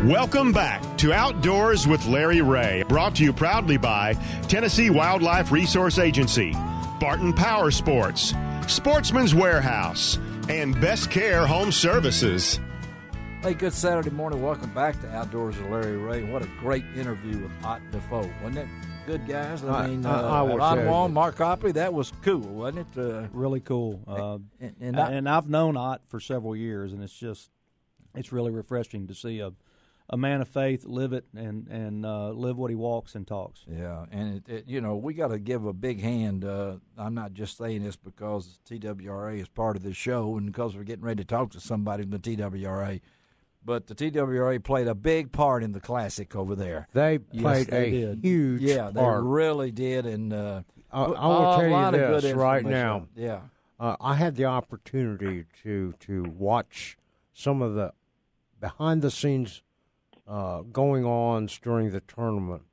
Welcome back to Outdoors with Larry Ray, brought to you proudly by Tennessee Wildlife Resource Agency, Barton Power Sports, Sportsman's Warehouse, and Best Care Home Services. Hey, good Saturday morning. Welcome back to Outdoors with Larry Ray. What a great interview with Ott Defoe. Wasn't it good, guys? I mean, Ottawa, Mark Copley, that was cool, wasn't it? Really cool. And I've known Ott for several years, and it's really refreshing to see a man of faith live it and live what he walks and talks. Yeah, and we got to give a big hand. I'm not just saying this because TWRA is part of this show and because we're getting ready to talk to somebody from the TWRA, but the TWRA played a big part in the Classic over there. They played a huge part. They really did. And I will tell you this right now. Yeah, I had the opportunity to watch some of the behind-the-scenes going on during the tournament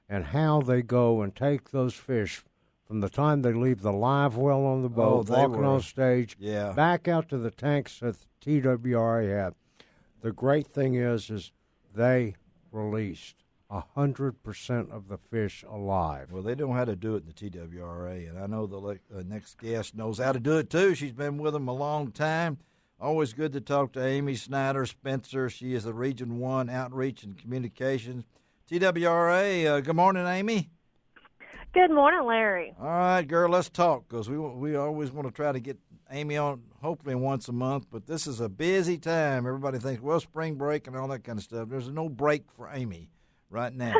and how they go and take those fish from the time they leave the live well on the boat, walking on stage, back out to the tanks that the TWRA had. The great thing is they released 100% of the fish alive. Well, they know how to do it in the TWRA, and I know the next guest knows how to do it too. She's been with them a long time. Always good to talk to Amy Snider-Spencer. She is the Region 1 Outreach and Communications. TWRA, good morning, Amy. Good morning, Larry. All right, girl, let's talk because we always want to try to get Amy on hopefully once a month, but this is a busy time. Everybody thinks, well, spring break and all that kind of stuff. There's no break for Amy right now.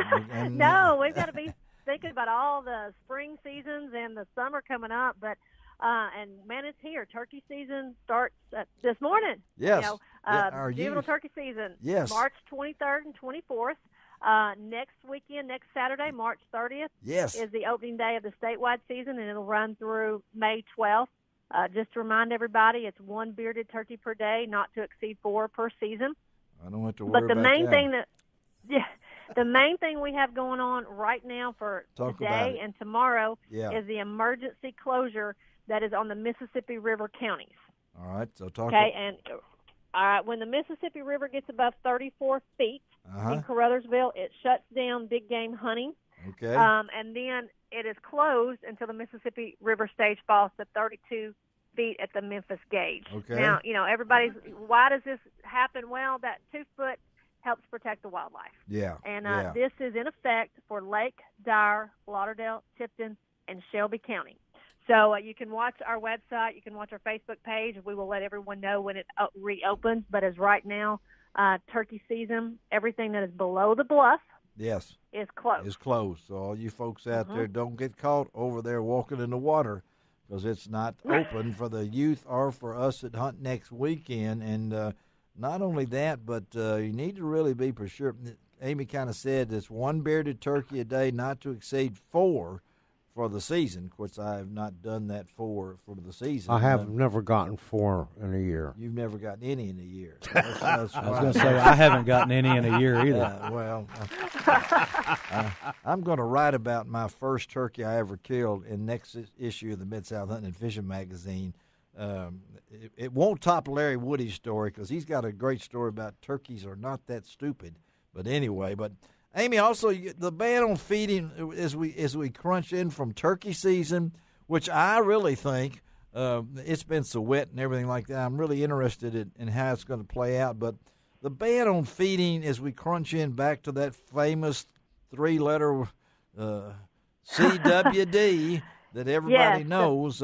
No, we've got to be thinking about all the spring seasons and the summer coming up, but and man, it's here. Turkey season starts this morning. Yes. Juvenile turkey season. Yes. March 23rd and 24th. Next weekend, next Saturday, March 30th, is the opening day of the statewide season, and it'll run through May 12th. Just to remind everybody, it's one bearded turkey per day, not to exceed 4 per season. I don't have to worry about that. The main thing we have going on right now for today and tomorrow is the emergency closure that is on the Mississippi River counties. All right, so talk. Okay, and when the Mississippi River gets above 34 feet in Caruthersville, it shuts down big game hunting. Okay. And then it is closed until the Mississippi River stage falls to 32 feet at the Memphis gauge. Okay. Now, everybody's, why does this happen? Well, that 2 foot helps protect the wildlife. Yeah. And this is in effect for Lake, Dyer, Lauderdale, Tipton, and Shelby County. So you can watch our website. You can watch our Facebook page. We will let everyone know when it reopens. But as right now, turkey season, everything that is below the bluff is closed. It's closed. So all you folks out there, don't get caught over there walking in the water because it's not open for the youth or for us that hunt next weekend. And not only that, but you need to really be for sure. Amy kind of said it's one bearded turkey a day, not to exceed 4 for the season. Of course, I have not done that for the season. I have never gotten 4 in a year. You've never gotten any in a year. I was going to say, I haven't gotten any in a year either. I'm going to write about my first turkey I ever killed in next issue of the Mid-South Hunting and Fishing magazine. It won't top Larry Woody's story because he's got a great story about turkeys are not that stupid. But anyway, Amy, also the ban on feeding as we crunch in from turkey season, which I really think it's been so wet and everything like that. I'm really interested in how it's going to play out. But the ban on feeding as we crunch in back to that famous 3-letter CWD that everybody knows.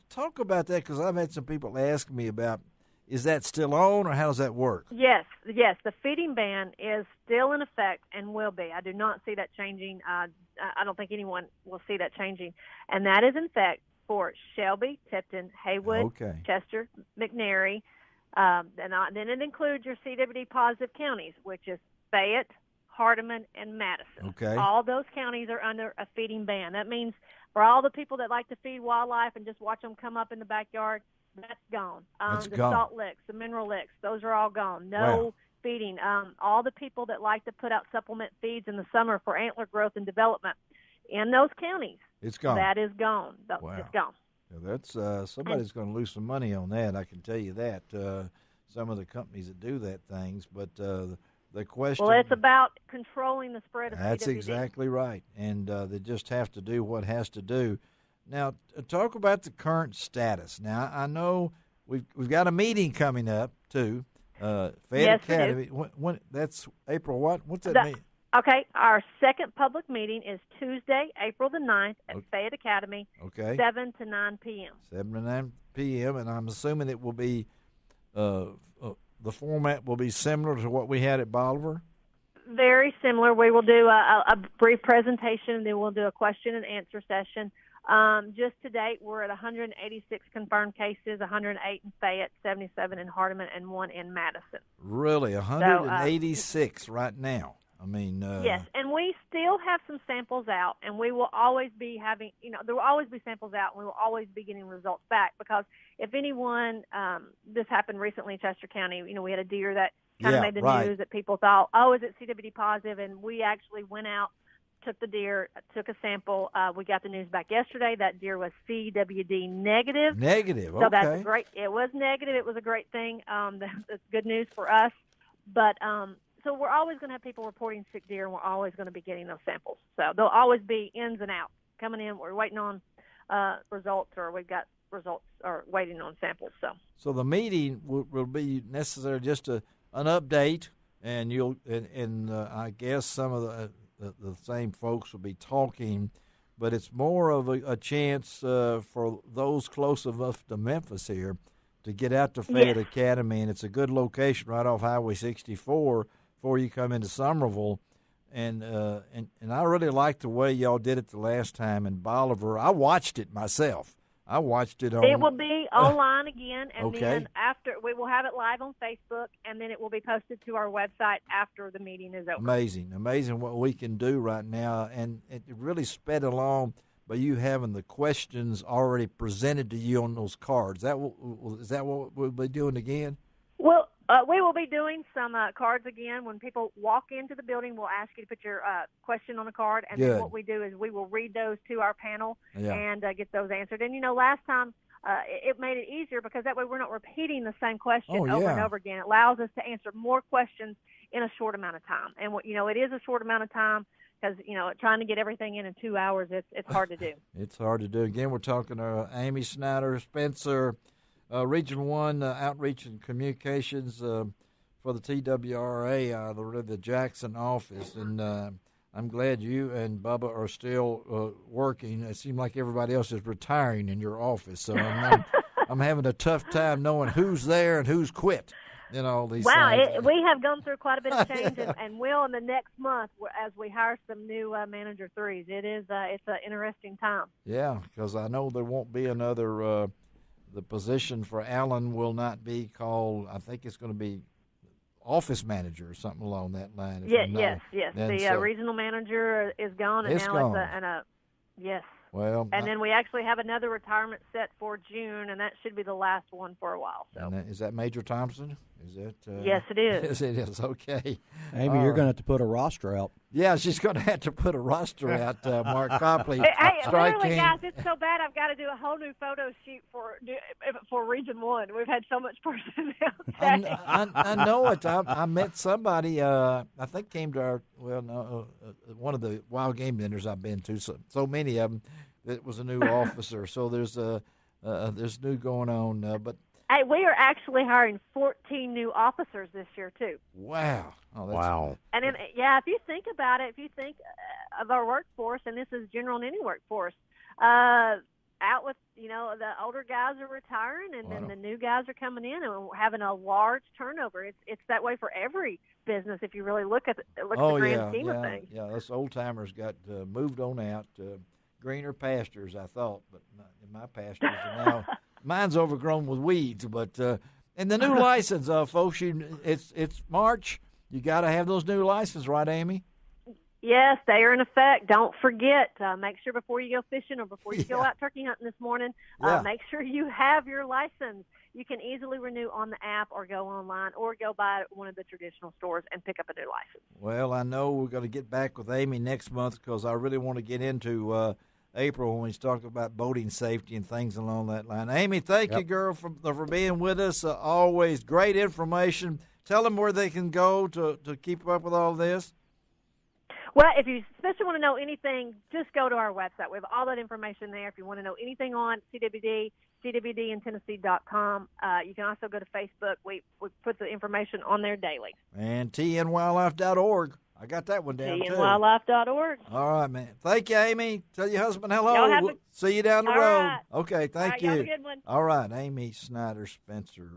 Talk about that because I've had some people ask me about, is that still on or how does that work? Yes. The feeding ban is still in effect and will be. I do not see that changing. I don't think anyone will see that changing. And that is in effect for Shelby, Tipton, Haywood, Chester, McNairy. And then it includes your CWD positive counties, which is Fayette, Hardeman, and Madison. Okay. All those counties are under a feeding ban. That means for all the people that like to feed wildlife and just watch them come up in the backyard, that's gone. Salt licks, the mineral licks, those are all gone. No feeding. All the people that like to put out supplement feeds in the summer for antler growth and development in those counties, it's gone. That is gone. It's gone. Yeah, that's somebody's going to lose some money on that. I can tell you that. Some of the companies that do that things, but The question. Well, it's about controlling the spread of That's CWD. exactly right, and they just have to do what has to do. Now, talk about the current status. Now, I know we've got a meeting coming up too. Fayette Academy. When that's April what? What's that mean? Okay, our second public meeting is Tuesday, April the 9th at Fayette Academy. Okay. 7 to 9 p.m. 7 to 9 p.m. And I'm assuming it will be the format will be similar to what we had at Bolivar? Very similar. We will do a brief presentation, and then we'll do a question and answer session. Just to date, we're at 186 confirmed cases, 108 in Fayette, 77 in Hardeman, and 1 in Madison. Really, 186 right now. I mean, yes, and we still have some samples out, and we will always be having, there will always be samples out, and we will always be getting results back, because if anyone, this happened recently in Chester County, we had a deer that kind of made the news that people thought, is it CWD positive? And we actually went out, took the deer, took a sample. We got the news back yesterday. That deer was CWD negative. Negative, okay. So that's great. It was negative. It was a great thing. That's good news for us. But so we're always going to have people reporting sick deer, and we're always going to be getting those samples. So there'll always be ins and outs coming in. We're waiting on results, or we've got results, or waiting on samples. So the meeting will be necessary, just an update, and I guess some of the same folks will be talking, but it's more of a chance for those close enough to Memphis here to get out to Fayette Academy, and it's a good location right off Highway 64 before you come into Summerville, and I really liked the way y'all did it the last time in Bolivar. I watched it myself. I watched it on. It will be online again, and then after we will have it live on Facebook, and then it will be posted to our website after the meeting is over. Amazing what we can do right now, and it really sped along by you having the questions already presented to you on those cards. Is that what we'll be doing again? Well, we will be doing some cards again. When people walk into the building, we'll ask you to put your question on a card, and then what we do is we will read those to our panel and get those answered. And, last time it made it easier, because that way we're not repeating the same question over and over again. It allows us to answer more questions in a short amount of time. And, it is a short amount of time, because, trying to get everything in 2 hours, it's hard to do. It's hard to do. Again, we're talking to Amy Snider-Spencer, Region 1 Outreach and Communications for the TWRA out of the Jackson office. And I'm glad you and Bubba are still working. It seems like everybody else is retiring in your office. So I'm having a tough time knowing who's there and who's quit. All these things. We have gone through quite a bit of change, and will in the next month as we hire some new manager threes. It's an interesting time. Yeah, because I know there won't be another. The position for Allen will not be called. I think it's going to be office manager or something along that line. Yes. The regional manager is gone, and now it's yes. Well, and then we actually have another retirement set for June, and that should be the last one for a while. So. Is that Major Thompson? Is it? Yes, it is. Yes, it is. Okay. Amy, you're going to have to put a roster out. Yeah, she's going to have to put a roster out, Mark Copley. Hey, literally, guys, it's so bad I've got to do a whole new photo shoot for Region 1. We've had so much personnel. I know it. I met somebody, I think came to our, one of the wild game dinners I've been to, so many of them, that was a new officer. So there's new going on. But hey, we are actually hiring 14 new officers this year, too. Wow. Wow. And then, if you think about it, if you think of our workforce, and this is general in any workforce, out with, the older guys are retiring, and then the new guys are coming in, and we're having a large turnover. It's that way for every business if you really look at the grand scheme of things. Yeah, us old-timers got moved on out to greener pastures, I thought, but not in my pastures. And now mine's overgrown with weeds. But and the new license, folks, it's March. You got to have those new licenses, right, Amy? Yes, they are in effect. Don't forget. Make sure before you go fishing or before you go out turkey hunting this morning, make sure you have your license. You can easily renew on the app or go online or go by one of the traditional stores and pick up a new license. Well, I know we're going to get back with Amy next month, because I really want to get into April when we talk about boating safety and things along that line. Amy, thank you, girl, for being with us. Always great information. tell them where they can go to keep up with all this. Well, if you especially want to know anything, just go to our website. We have all that information there. If you want to know anything on CWD, CWDintennessee.com. You can also go to Facebook. We put the information on there daily. And tnwildlife.org. I got that one down, too. tnwildlife.org. All right, man. Thank you, Amy. Tell your husband hello. We'll see you down the all road. Right. Okay, thank you. Have a good one. All right, Amy Snider-Spencer.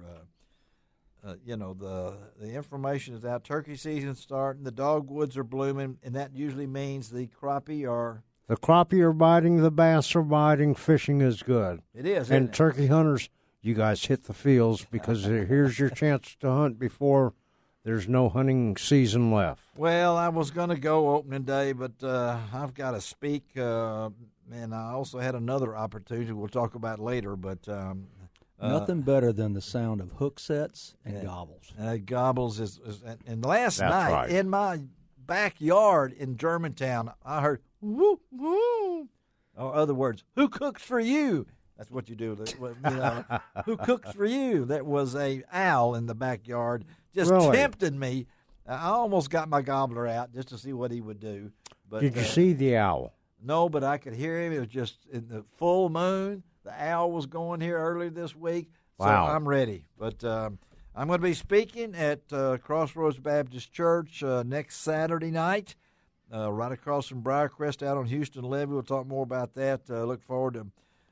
The information is out. Turkey season's starting. The dogwoods are blooming, and that usually means the crappie are... The crappie are biting, the bass are biting, fishing is good. It is, and isn't it? Turkey hunters, you guys hit the fields because here's your chance to hunt before there's no hunting season left. Well, I was going to go opening day, but I've got to speak, and I also had another opportunity we'll talk about later, but... nothing better than the sound of hook sets and gobbles. Gobbles is and last That's night right. in my backyard in Germantown, I heard whoop whoop. Or other words, who cooks for you? That's what you do. Who cooks for you? That was a owl in the backyard, just Really? tempting me. I almost got my gobbler out just to see what he would do. But Did you see the owl? No, but I could hear him. It was just in the full moon. The owl was going here earlier this week, so Wow. I'm ready. But I'm going to be speaking at Crossroads Baptist Church next Saturday night, right across from Briarcrest out on Houston Levee. We'll talk more about that. Look forward to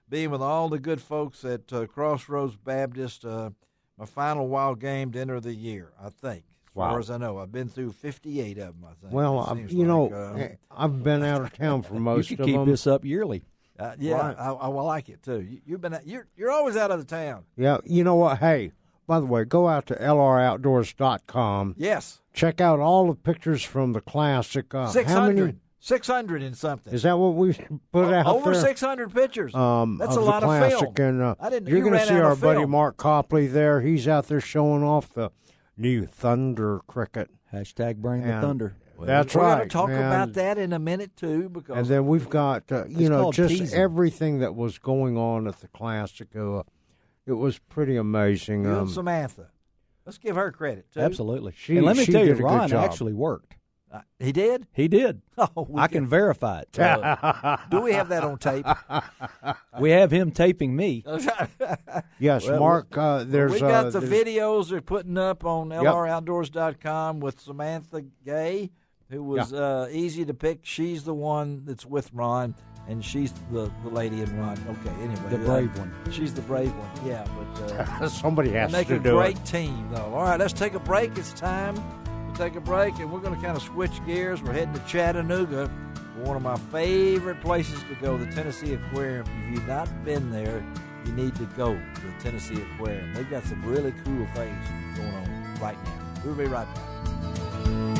being with all the good folks at Crossroads Baptist. My final wild game dinner of the year, I think. As far as I know, I've been through 58 of them, I think. Well, I've been out of town for most You of can keep them. this up yearly. Yeah, Right. I like it too. You're always out of the town. Yeah, you know what? Hey, by the way, go out to lroutdoors.com. Yes, Check out all the pictures from the Classic. 600 and something. Is that what we put out Over there? 600 pictures. That's of a lot the of Classic. film. And I didn't. you're You going to ran see out our of buddy film. Mark Copley there. He's out there showing off the new Thunder cricket. Hashtag bring the And thunder. That's We're right. going to talk and, about that in a minute too, because And then we've got It's called just teasing. everything that was going on at the Classic. It was pretty amazing. you and Samantha. Let's give her credit too. Absolutely. She- and let me she tell you, did a good Ron job. actually worked. He did. He did. Oh, I can verify it. Do we have that on tape? We have him taping me. Yes, Well, Mark. There's we got the there's- videos they're putting up on lroutdoors.com with Samantha Gay, who was easy to pick. She's the one that's with Ron, and she's the lady in Ron. Okay, anyway. The brave one. She's the brave one, yeah. But somebody they has make to a do great it. team, though. All right, let's take a break. It's time to take a break, and we're going to kind of switch gears. We're heading to Chattanooga, one of my favorite places to go, the Tennessee Aquarium. If you've not been there, you need to go to the Tennessee Aquarium. They've got some really cool things going on right now. We'll be right back.